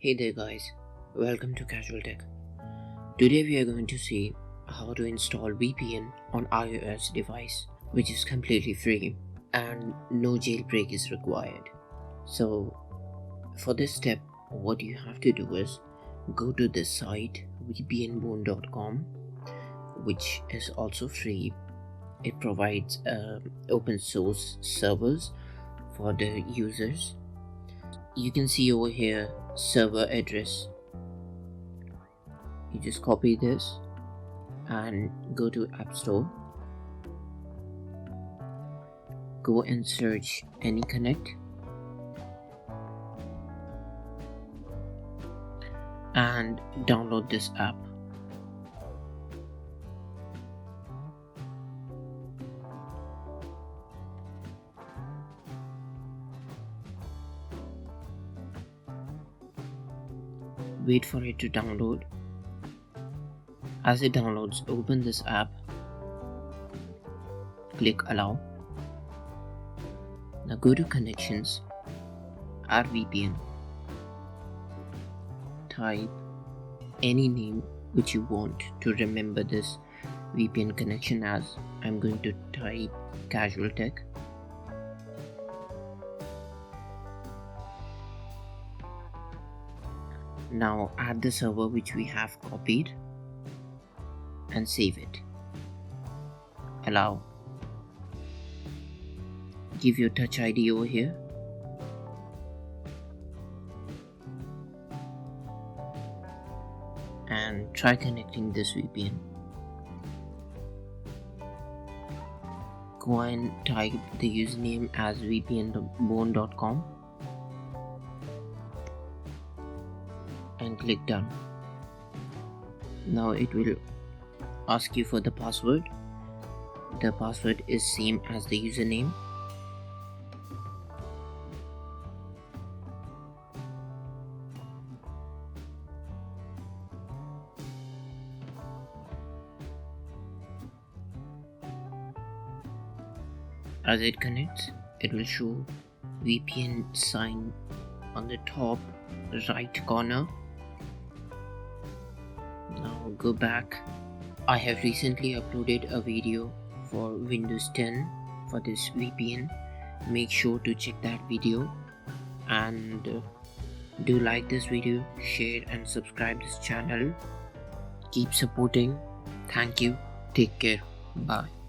Hey there guys, welcome to Causal Tech. Today we are going to see how to install VPN on iOS device, which is completely free and no jailbreak is required. So for this step, what you have to do is go to this site vpnbone.com, which is also free. It provides open source servers for the users. You can see over here server address. You just copy this and go to App Store. Go and search AnyConnect and download this app. Wait for it to download. As it downloads, open this app, click allow. Now go to connections, add VPN, type any name which you want to remember this VPN connection as. I'm going to type Causal Tech. Now add the server which we have copied and save it. Allow. Give your Touch ID over here. And try connecting this VPN. Go and type the username as vpnbone.com and click done. Now it will ask you for the password. The password is same as the username. As it connects, it will show VPN sign on the top right corner. Now go back. I have recently uploaded a video for Windows 10 for this VPN. Make sure to check that video and do like this video, share and subscribe this channel. Keep supporting. Thank you. Take care. Bye.